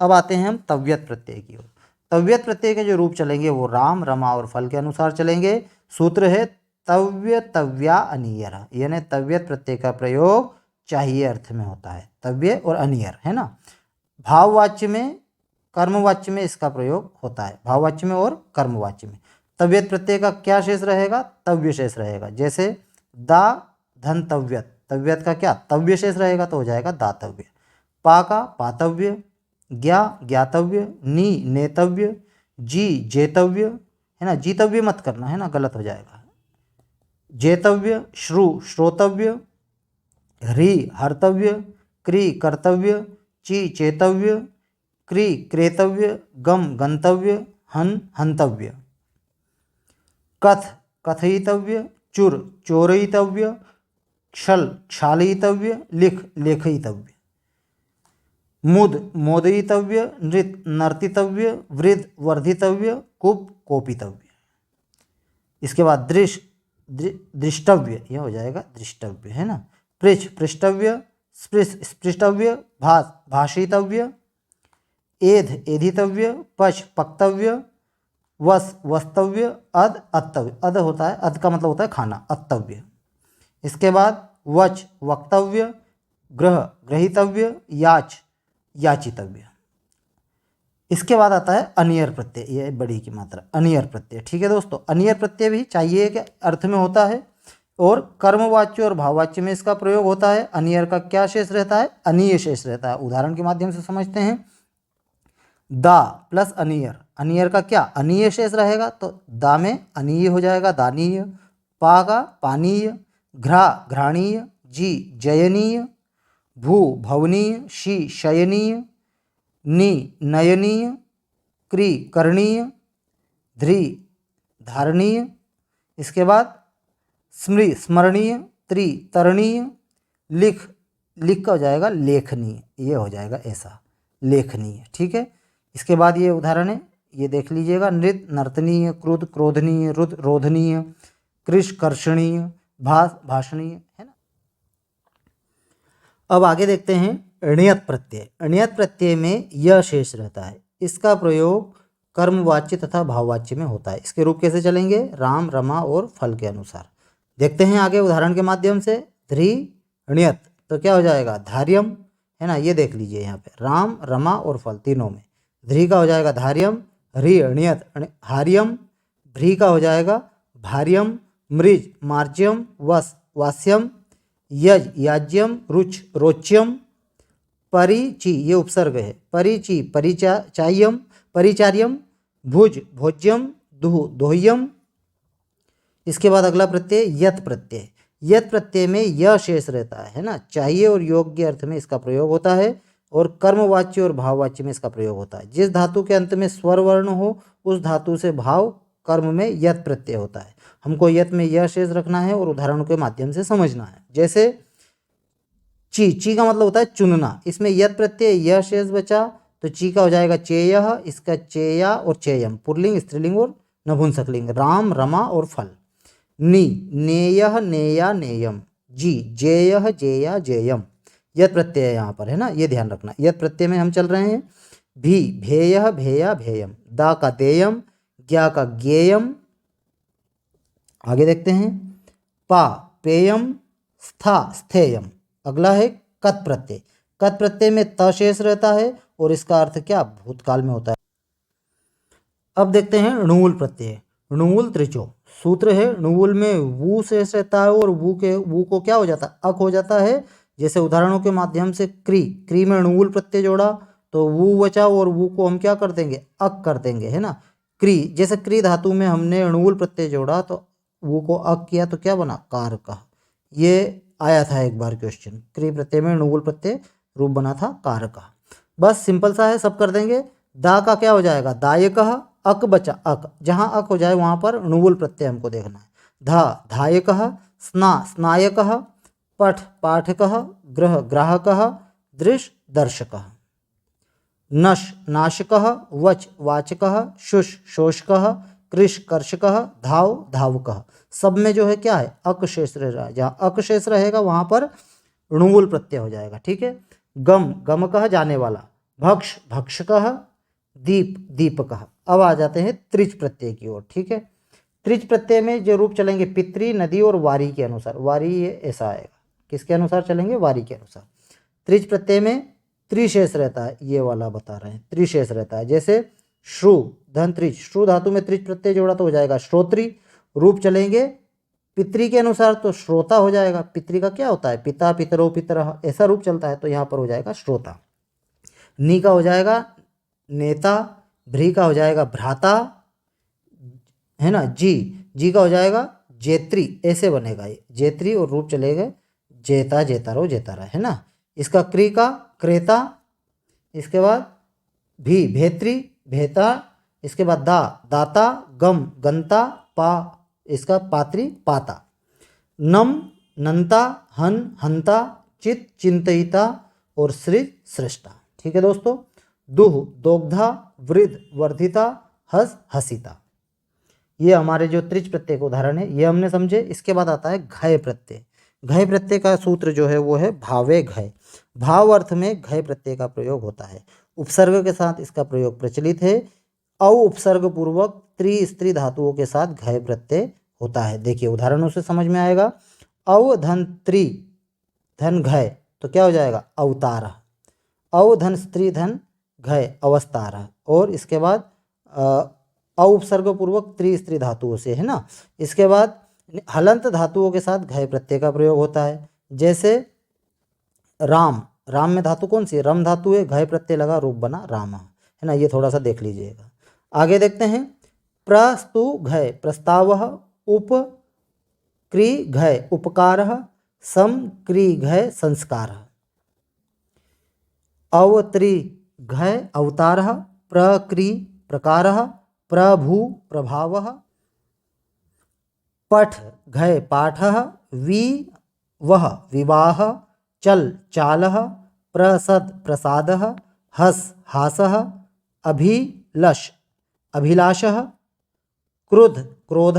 अब आते हैं हम तव्यत प्रत्यय की ओर। तव्यत प्रत्यय के जो रूप चलेंगे वो राम रमा और फल के अनुसार चलेंगे। सूत्र है तव्य तव्या अनियर, यानी तव्यत प्रत्यय का प्रयोग चाहिए अर्थ में होता है, तव्य और अनियर, है ना। भाववाच्य में कर्मवाच्य में इसका प्रयोग होता है, भाववाच्य में और कर्मवाच्य में। तव्यत प्रत्यय का क्या शेष रहेगा, तव्य शेष रहेगा। जैसे दा धन तव्यत, तव्यत का क्या तव्य शेष रहेगा, तो हो जाएगा दातव्य। पा का पातव्य। ज्ञा ज्ञातव्य। नी नेतव्य। जी जेतव्य, है ना। जीतव्य मत करना, है ना, गलत हो जाएगा। जेतव्य, श्रु श्रोतव्य, ह्री हर्तव्य, क्री कर्तव्य, ची चेतव्य, क्री क्रेतव्य, गम गंतव्य, हन हंतव्य। कथ कथयितव्य, चुर चोरयितव्य, क्षल क्षालयितव्य, लिख लेखयितव्य। मुद मोदयितव्य, नृत नर्तितव्य, वृद्ध वर्धितव्य, कुप कोपितव्य। इसके बाद दृष्टव्य, यह हो जाएगा दृष्टव्य, है ना। पृछ पृष्टव्य, स्पृश स्पृष्टव्य, भास भाषितव्य, एध एधितव्य, पच पक्तव्य, वस वस्तव्य, अद अत्तव्य। अद होता है, अद का मतलब होता है खाना, अत्तव्य। इसके बाद वच वक्तव्य, ग्रह ग्रहीतव्य, याच याचितव्य। इसके बाद आता है अनियर प्रत्यय, ये बड़ी की मात्रा अनियर प्रत्यय। ठीक है दोस्तों, अनियर प्रत्यय भी चाहिए के अर्थ में होता है और कर्मवाच्य और भाववाच्य में इसका प्रयोग होता है। अनियर का क्या शेष रहता है? अनीय शेष रहता है। उदाहरण के माध्यम से समझते हैं। दा प्लस अनियर, अनियर का क्या अनीय शेष रहेगा, तो दा में अनीय हो जाएगा दानीय, पा का पानीय, घ्रा घ्राणीय, जी जयनीय, भू भवनीय, शी शयनीय, नि नयनीय, क्री करणीय, ध्री धारणीय। इसके बाद स्मृ स्मरणीय, त्रि तरणीय, लिख लिख का हो जाएगा लेखनीय, ये हो जाएगा ऐसा लेखनीय। ठीक है, इसके बाद ये उदाहरण है, ये देख लीजिएगा। नृत नर्तनीय, क्रुद्ध क्रोधनीय, रुद्र रोधनीय, कृष कर्षणीय, भास भाषणीय, है ना। अब आगे देखते हैं ण्यत प्रत्यय। ण्यत प्रत्यय में यह शेष रहता है। इसका प्रयोग कर्मवाच्य तथा भाववाच्य में होता है। इसके रूप कैसे चलेंगे? राम रमा और फल के अनुसार। देखते हैं आगे उदाहरण के माध्यम से। ध्री ण्यत तो क्या हो जाएगा? धार्यम, है ना। ये देख लीजिए यहाँ पे राम रमा और फल तीनों में ध्री का हो जाएगा धार्यम, ह्री ण्यत हार्यम, भ्री का हो जाएगा भार्यम, मृज मार्ज्यम, वस वास्यम, यज याज्यम, रुच रोच्यम, परिची ये उपसर्ग है, परिची परिचायम परिचार्यम, भुज भोज्यम, दुह दोह्यम। इसके बाद अगला प्रत्यय यत प्रत्यय। यत प्रत्यय में यह शेष रहता है ना। चाहिए और योग्य अर्थ में इसका प्रयोग होता है और कर्मवाच्य और भाववाच्य में इसका प्रयोग होता है। जिस धातु के अंत में स्वर वर्ण हो उस धातु से भाव कर्म में यत प्रत्यय होता है। हमको यत में यह शेष रखना है और उदाहरणों के माध्यम से समझना है। जैसे ची, ची का मतलब होता है चुनना। इसमें यत प्रत्यय यह शेष बचा तो ची का हो जाएगा चेयः, इसका चेया और चेयम, पुल्लिंग स्त्रीलिंग और नपुंसकलिंग। राम रमा और फल। नी नेयः नेया नेयम, जी जेयः जेया जेयम। यत प्रत्यय यहाँ पर है ना, ये ध्यान रखना। यत प्रत्यय में हम चल रहे हैं। भी भेयः भेया भेयम, दा का देयम, ज्ञा का ज्ञेयम। आगे देखते हैं। पा पेयम, स्था स्थेयम। अगला है कत प्रत्यय। कत प्रत्यय में त शेष रहता है और इसका अर्थ क्या? भूतकाल में होता है। अब देखते हैं णुवुल प्रत्यय। णुवुल त्रिचो सूत्र है। णुवुल में वू शेष रहता है और वू को क्या हो जाता है? अक हो जाता है। जैसे उदाहरणों के माध्यम से क्री, क्री में णुवुल प्रत्यय जोड़ा तो वू बचा और वू को हम क्या कर देंगे? अक कर देंगे, है ना। क्री, जैसे क्री धातु में हमने णुवुल प्रत्यय जोड़ा तो वू को अक किया तो क्या बना? कारक। ये आया था एक बार क्वेश्चन। क्री प्रत्यय में णुवुल प्रत्यय रूप बना था कारक। बस सिंपल सा है, सब कर देंगे। दा का क्या हो जाएगा? दायकः, अक बचा अक, जहाँ अक हो जाए वहाँ पर णुवुल प्रत्यय हमको देखना है। धा धायकः, स्ना स्नायकः, पठ पाठकः, ग्रह ग्राहकः, दृश दर्शकः। नश नाशकः, वच वाचकः, शुष शोषकः, कृष कर्षकः, धाव धावकः। सब में जो है क्या है? अक शेष रह रहा है। जहाँ अक शेष रहेगा वहाँ पर णुवुल प्रत्यय हो जाएगा। ठीक है। गम गमकः जाने वाला, भक्ष भक्षकः, दीप दीपकः। अब आ जाते हैं त्रिच प्रत्यय की ओर। ठीक है। त्रिच प्रत्यय में जो रूप चलेंगे पितृ नदी और वारी के अनुसार। वारी ये ऐसा आएगा। किसके अनुसार चलेंगे? वारी के अनुसार। त्रिच प्रत्यय में त्रिशेष रहता है, ये वाला बता रहे हैं, त्रिशेष रहता है। जैसे श्रु धन त्रिच, श्रु धातु में त्रिच प्रत्यय जोड़ा तो हो जाएगा श्रोत्री। रूप चलेंगे पितृ के अनुसार तो श्रोता हो जाएगा। पितृ का क्या होता है? पिता पितरो पितरः, ऐसा रूप चलता है तो यहाँ पर हो जाएगा श्रोता। नी का हो जाएगा नेता, भ्री का हो जाएगा भ्राता, है ना। जी, जी का हो जाएगा जेत्री ऐसे बनेगा, ये जेत्री और रूप चलेगा जेता जेतारो जेतारा, है ना। इसका क्री का क्रेता, इसके बाद भी भेत्री भेता, इसके बाद दा दाता, गम गंता, पा इसका पात्री पाता, नम नंता, हन हंता, चित चिंतयिता और सृज सृष्टा। ठीक है दोस्तों। दुह दोग्धा, वृद्ध वर्धिता, हस हसिता। ये हमारे जो त्रिज प्रत्यय का उदाहरण है ये हमने समझे। इसके बाद आता है घय प्रत्यय। घय प्रत्यय का सूत्र जो है वो है भावे घय। भाव अर्थ में घय प्रत्यय का प्रयोग होता है। उपसर्ग के साथ इसका प्रयोग प्रचलित है। औ उपसर्ग पूर्वक त्रि स्त्री धातुओं के साथ घय प्रत्यय होता है। देखिए उदाहरणों से समझ में आएगा। औ धन त्रि धन घय तो क्या हो जाएगा अवतार। औ धन स्त्री धन घय अवस्तार। और इसके बाद उपसर्ग पूर्वक त्रि स्त्री धातुओं से, है ना। इसके बाद हलंत धातुओं के साथ घय प्रत्यय का प्रयोग होता है। जैसे राम, राम में धातु कौन सी है, रम धातु है, घय प्रत्यय लगा रूप बना राम, है ना। ये थोड़ा सा देख लीजिएगा। आगे देखते हैं। प्रस्तु घय प्रस्ताव, उप क्री घय उपकार, सम क्री घय संस्कार, अवत्री घय अवतार, प्रक्री प्रकार, प्रभु प्रभाव, पठ घय पाठ, वि वह विवाह, चल चाल, प्रसद प्रसाद, हस हास, अभिलष अभिलाष, क्रुद्ध क्रोध,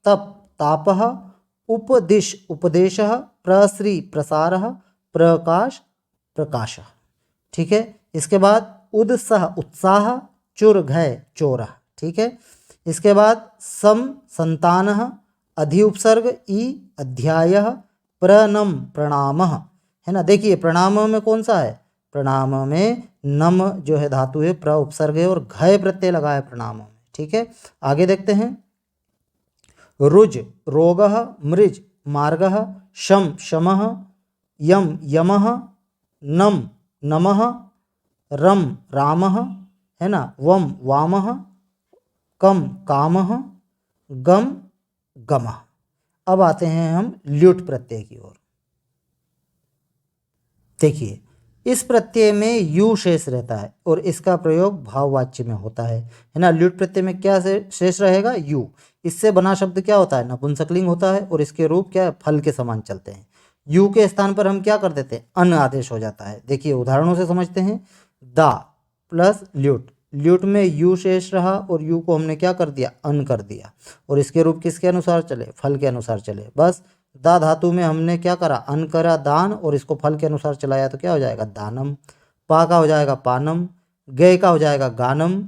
तप ताप, उपदिश उपदेश, प्रश्री प्रसार, प्रकाश प्रकाश। ठीक है। इसके बाद उदसह उत्साह, चुर घय चोरा। ठीक है। इसके बाद सम संतान, अधि उपसर्ग ई अध्याय, प्रणम प्रणाम, है ना। देखिए प्रणाम में कौन सा है, प्रणाम में नम जो है धातु है, प्र उपसर्ग है और घय प्रत्यय लगा है प्रणाम में। ठीक है। आगे देखते हैं। रुज रोग, मृज मार्ग, शम शमः, यम यमः, नम नमः, रम रामः, है ना, वम वामः, कम कामः, गम गमः। अब आते हैं हम ल्युट प्रत्यय की ओर। देखिए इस प्रत्यय में यू शेष रहता है और इसका प्रयोग भाववाच्य में होता है ना। ल्युट प्रत्यय में क्या शेष रहेगा, यू। इससे बना शब्द क्या होता है, नपुंसकलिंग होता है और इसके रूप क्या है, फल के समान चलते हैं। यू के स्थान पर हम क्या कर देते हैं, अन आदेश हो जाता है। देखिए उदाहरणों से समझते हैं। दा प्लस ल्युट, ल्युट में यू शेष रहा और यू को हमने क्या कर दिया, अन कर दिया और इसके रूप किसके अनुसार चले, फल के अनुसार चले। बस दा धातु में हमने क्या करा, अन करा दान और इसको फल के अनुसार चलाया तो क्या हो जाएगा, दानम। पा का हो जाएगा पानम, गय का हो जाएगा गानम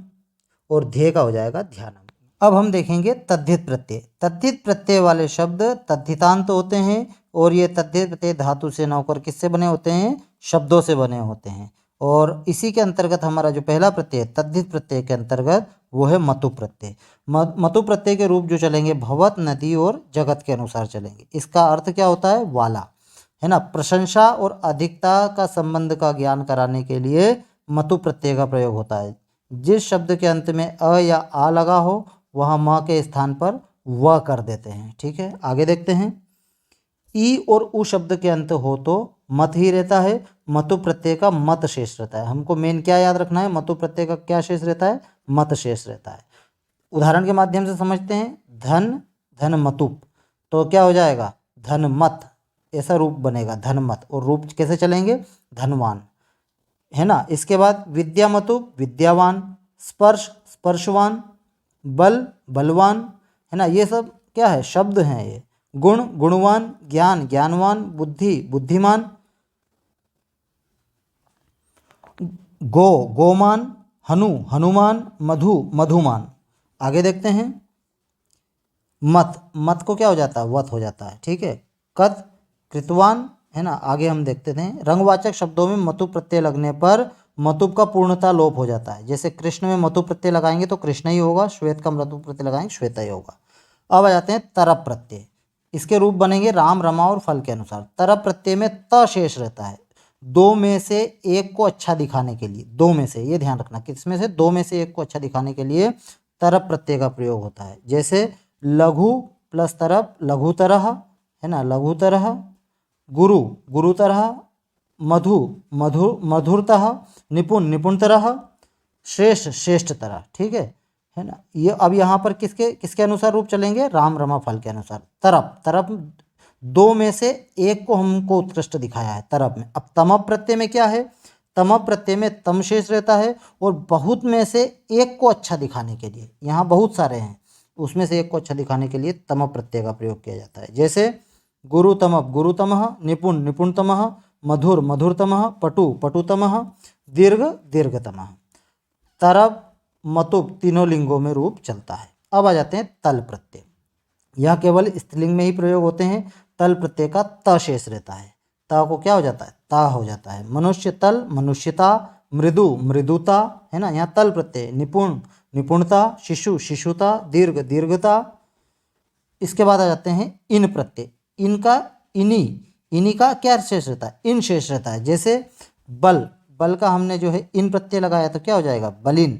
और ध्येय का हो जाएगा ध्यानम। अब हम देखेंगे तद्धित प्रत्यय। तद्धित प्रत्यय वाले शब्द तद्धितांत होते हैं और ये तद्धित प्रत्यय धातु से न होकर किससे बने होते हैं, शब्दों से बने होते हैं। और इसी के अंतर्गत हमारा जो पहला प्रत्यय तद्धित प्रत्यय के अंतर्गत वो है मतु प्रत्यय। मतु प्रत्यय के रूप जो चलेंगे भवत, नदी और जगत के अनुसार चलेंगे। इसका अर्थ क्या होता है, वाला, है ना। प्रशंसा और अधिकता का संबंध का ज्ञान कराने के लिए मतु प्रत्यय का प्रयोग होता है। जिस शब्द के अंत में अ या आ लगा हो वहाँ म के स्थान पर व कर देते हैं। ठीक है। आगे देखते हैं। ई और उ शब्द के अंत हो तो मत ही रहता है, मतु प्रत्यय का मत शेष रहता है। हमको मेन क्या याद रखना है, मतु प्रत्यय का क्या शेष रहता है, मत शेष रहता है। उदाहरण के माध्यम से समझते हैं। धन धन मतुप तो क्या हो जाएगा, धन मत, ऐसा रूप बनेगा धन मत। और रूप कैसे चलेंगे, धनवान, है ना। इसके बाद विद्या मतुप विद्यावान, स्पर्श स्पर्शवान, बल बलवान, है ना। ये सब क्या है, शब्द हैं ये। गुण गुणवान, ज्ञान ज्ञानवान, बुद्धि बुद्धिमान, गो गोमान, हनु हनुमान, मधु मधुमान। आगे देखते हैं। मत, मत को क्या हो जाता है, वत हो जाता है। ठीक है। कद कृतवान, है ना। आगे हम देखते थे रंगवाचक शब्दों में मतु प्रत्यय लगने पर मतुप का पूर्णता लोप हो जाता है। जैसे कृष्ण में मतु प्रत्यय लगाएंगे तो कृष्ण ही होगा, श्वेत का मतु प्रत्यय लगाएंगे श्वेता ही होगा। अब आ जाते हैं तरप प्रत्यय। इसके रूप बनेंगे राम रमा और फल के अनुसार। तरप प्रत्यय में त शेष रहता है, दो में से एक को अच्छा दिखाने के लिए। दो में से, ये ध्यान रखना, किस में से, दो में से एक को अच्छा दिखाने के लिए तरप प्रत्यय का प्रयोग होता है। जैसे लघु प्लस तरफ लघुतरः, है ना, लघुतरः, गुरु गुरुतरः, मधु मधुरतः, निपुण निपुणतरः, श्रेष्ठ श्रेष्ठतरः। ठीक है ना। ये अब यहाँ पर किसके किसके अनुसार रूप चलेंगे? राम रमा फल के अनुसार। तरफ तरफ दो में से एक को हमको उत्कृष्ट दिखाया है तरफ में। अब तम प्रत्यय में क्या है? तम प्रत्यय में तम शेष रहता है और बहुत में से एक को अच्छा दिखाने के लिए, यहाँ बहुत सारे हैं, उसमें से एक को अच्छा दिखाने के लिए तम प्रत्यय का प्रयोग किया जाता है। जैसे गुरुतम गुरुतमः, निपुण निपुणतमः, मधुर मधुरतमः, पटु पटुतमः, दीर्घ दीर्घतमः। तरब मतुब तीनों लिंगों में रूप चलता है। अब आ जाते हैं तल प्रत्यय। यह केवल स्त्रीलिंग में ही प्रयोग होते हैं। तल प्रत्यय का त शेष रहता है। त को क्या हो जाता है? ता हो जाता है। मनुष्य तल मनुष्यता, मृदु मृदुता, है ना, यहाँ तल प्रत्यय। निपुण निपुणता, शिशु शिशुता, दीर्घ दीर्घता। इसके बाद आ जाते हैं इन प्रत्यय। इनका इनी का क्या शेष रहता है? इन शेष रहता है। जैसे बल, बल का हमने जो है इन प्रत्यय लगाया तो क्या हो जाएगा? बलिन,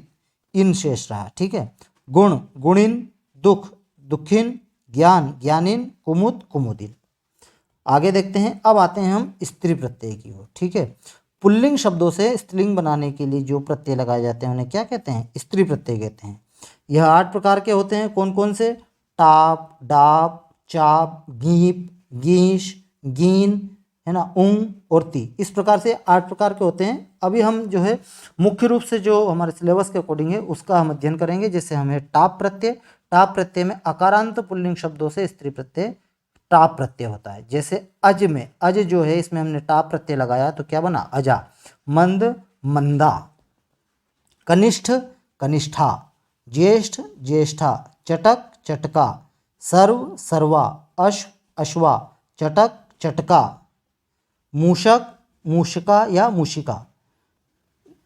इन शेष रहा। ठीक है। गुण गुणिन, दुख दुखिन, ज्ञान ज्ञानिन, कुमुद कुमुदिन। आगे देखते हैं। अब आते हैं हम स्त्री प्रत्यय की ओर। ठीक है। पुल्लिंग शब्दों से स्त्रीलिंग बनाने के लिए जो प्रत्यय लगाए जाते हैं उन्हें क्या कहते हैं? स्त्री प्रत्यय कहते हैं। यह 8 प्रकार के होते हैं। कौन कौन से? टाप, डाप, चाप, गीप, गीश, गीन, है ना, उंग और ती। इस प्रकार से 8 प्रकार के होते हैं। अभी हम जो है मुख्य रूप से जो हमारे सिलेबस के अकॉर्डिंग है उसका हम अध्ययन करेंगे। जैसे हमें टाप प्रत्यय, टाप प्रत्यय में अकारांत पुल्लिंग शब्दों से स्त्री प्रत्यय टाप प्रत्यय होता है। जैसे अज में, अज जो है इसमें हमने टाप प्रत्यय लगाया तो क्या बना? अजा। मंद मंदा, कनिष्ठ कनिष्ठा, ज्येष्ठ ज्येष्ठा, चटक चटका, सर्व सर्वा, अश्व अश्वा, चटक चटका, मूषक मूषिका या मूषिका,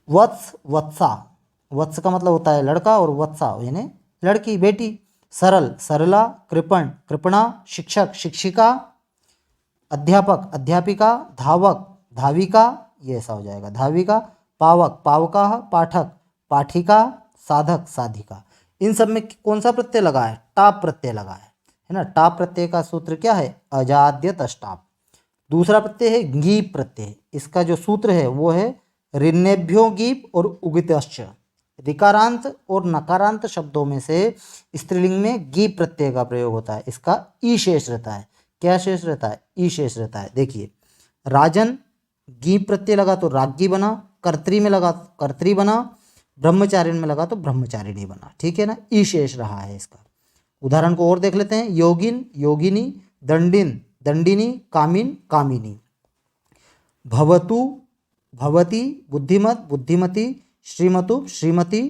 वत्स वत्सा, वत्स का मतलब होता है लड़का और वत्सा यानी लड़की बेटी, सरल सरला, कृपण कृपणा, शिक्षक शिक्षिका, अध्यापक अध्यापिका, धावक धाविका, ये ऐसा हो जाएगा धाविका, पावक पावका, पाठक पाठिका, साधक साधिका। इन सब में कौन सा प्रत्यय लगा है? टाप प्रत्यय लगा है ना। टाप प्रत्यय का सूत्र क्या है? अजाद्य तष्टाप। दूसरा प्रत्यय है गीप प्रत्यय। इसका जो सूत्र है वो है ऋन्नेभ्यो गीप और उगितश्च। ऋकारांत और नकारांत शब्दों में से स्त्रीलिंग में गीप प्रत्यय का प्रयोग होता है। इसका ई शेष रहता है। क्या शेष रहता है? ई शेष रहता है। देखिए, राजन गीप प्रत्यय लगा तो राज्ञी बना, कर्त्री में लगा तो कर्त्री बना, ब्रह्मचारिणी में लगा तो ब्रह्मचारिणी बना। ठीक है ना, ई शेष रहा है इसका। उदाहरण को और देख लेते हैं। योगिन योगिनी, दंडिन दंडिनी, कामिन कामिनी, भवतु भवती, बुद्धिमत बुद्धिमती, श्रीमतु श्रीमती,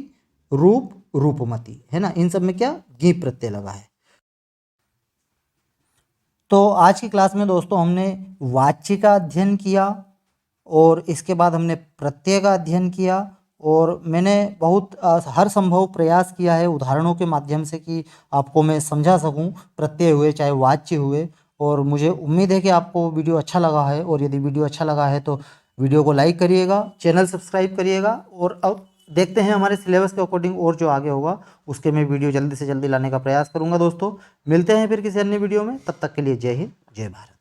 रूप रूपमती, है ना। इन सब में क्या? गीप प्रत्यय लगा है। तो आज की क्लास में दोस्तों हमने वाच्य का अध्ययन किया और इसके बाद हमने प्रत्यय का अध्ययन किया और मैंने बहुत हर संभव प्रयास किया है उदाहरणों के माध्यम से कि आपको मैं समझा सकूं, प्रत्यय हुए चाहे वाच्य हुए। और मुझे उम्मीद है कि आपको वीडियो अच्छा लगा है और यदि वीडियो अच्छा लगा है तो वीडियो को लाइक करिएगा, चैनल सब्सक्राइब करिएगा। और अब देखते हैं हमारे सिलेबस के अकॉर्डिंग और जो आगे होगा उसके मैं वीडियो जल्दी से जल्दी लाने का प्रयास करूंगा। दोस्तों मिलते हैं फिर किसी अन्य वीडियो में, तब तक के लिए जय हिंद जय भारत।